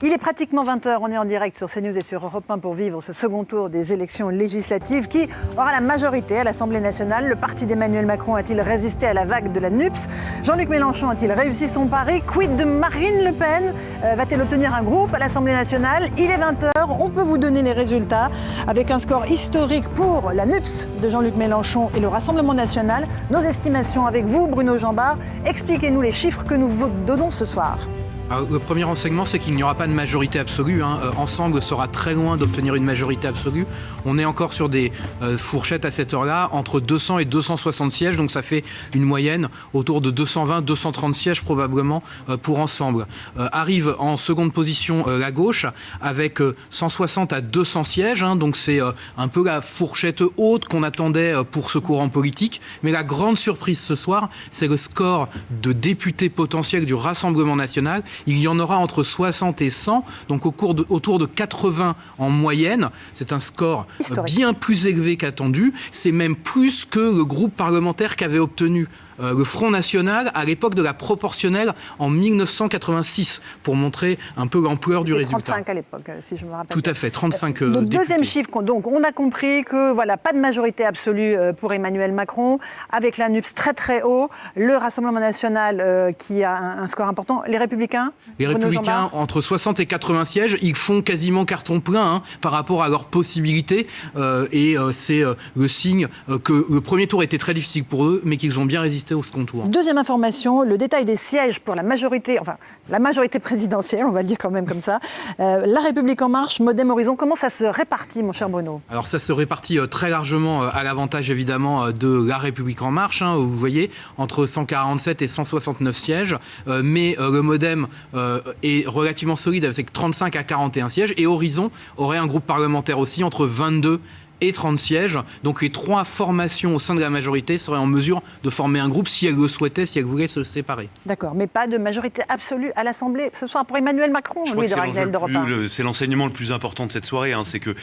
Il est pratiquement 20h, on est en direct sur CNews et sur Europe 1 pour vivre ce second tour des élections législatives. Qui aura la majorité à l'Assemblée nationale? Le parti d'Emmanuel Macron a-t-il résisté à la vague de la NUPES? Jean-Luc Mélenchon a-t-il réussi son pari? Quid de Marine Le Pen? Va-t-elle obtenir un groupe à l'Assemblée nationale? Il est 20h, on peut vous donner les résultats avec un score historique pour la NUPES de Jean-Luc Mélenchon et le Rassemblement national. Nos estimations avec vous, Bruno Jambard. Expliquez-nous les chiffres que nous vous donnons ce soir. Alors, le premier renseignement, c'est qu'il n'y aura pas de majorité absolue. Ensemble sera très loin d'obtenir une majorité absolue. On est encore sur des fourchettes à cette heure-là, entre 200 et 260 sièges. Donc ça fait une moyenne autour de 220-230 sièges probablement pour Ensemble. Arrive en seconde position la gauche avec 160 à 200 sièges. Donc c'est un peu la fourchette haute qu'on attendait pour ce courant politique. Mais la grande surprise ce soir, c'est le score de députés potentiels du Rassemblement national. Il y en aura entre 60 et 100, donc autour de 80 en moyenne. C'est un score bien plus élevé qu'attendu. C'est même plus que le groupe parlementaire qu'avait obtenu le Front National à l'époque de la proportionnelle en 1986, pour montrer un peu l'ampleur du résultat. 35 à l'époque, si je me rappelle. Tout à fait, 35 donc, députés. Deuxième chiffre, donc on a compris que voilà, pas de majorité absolue pour Emmanuel Macron, avec la NUPES très très haut, le Rassemblement national qui a un score important, les Républicains? Les Républicains, entre 60 et 80 sièges, ils font quasiment carton plein par rapport à leurs possibilités, et c'est le signe que le premier tour était très difficile pour eux, mais qu'ils ont bien résisté au second tour. Deuxième information, le détail des sièges pour la majorité présidentielle, on va le dire quand même comme ça. La République En Marche, Modem, Horizon, comment ça se répartit, mon cher Bruno? Alors ça se répartit très largement à l'avantage évidemment de la République En Marche, vous voyez, entre 147 et 169 sièges, mais le Modem est relativement solide avec 35 à 41 sièges, et Horizon aurait un groupe parlementaire aussi entre 22 et 30 sièges. Donc les trois formations au sein de la majorité seraient en mesure de former un groupe si elles le souhaitaient, si elles voulaient se séparer. D'accord, mais pas de majorité absolue à l'Assemblée ce soir pour Emmanuel Macron, lui, de Ragel d'Europe 1. C'est l'enseignement le plus important de cette soirée, c'est que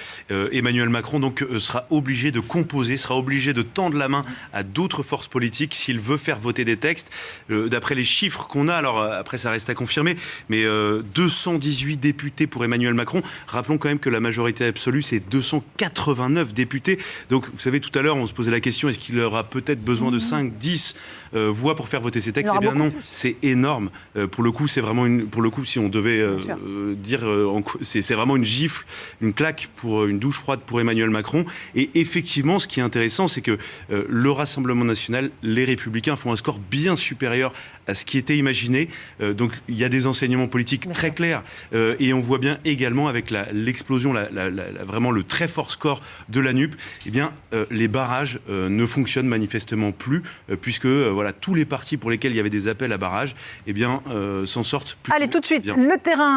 Emmanuel Macron sera obligé de composer, sera obligé de tendre la main à d'autres forces politiques s'il veut faire voter des textes. D'après les chiffres qu'on a, alors après ça reste à confirmer, mais 218 députés pour Emmanuel Macron. Rappelons quand même que la majorité absolue, c'est 289 députés. Donc, vous savez, tout à l'heure, on se posait la question, est-ce qu'il aura peut-être besoin de 5-10 voix pour faire voter ces textes? Eh bien non, c'est énorme. Pour le coup, c'est vraiment si on devait dire, c'est vraiment une gifle, une claque, une douche froide pour Emmanuel Macron. Et effectivement, ce qui est intéressant, c'est que le Rassemblement national, les Républicains font un score bien supérieur à ce qui était imaginé. Donc il y a des enseignements politiques très clairs, et on voit bien également avec l'explosion, vraiment le très fort score de la NUP, eh bien les barrages ne fonctionnent manifestement plus, puisque voilà, tous les partis pour lesquels il y avait des appels à barrages, eh bien s'en sortent plutôt. Allez, tout de suite, bien. Le terrain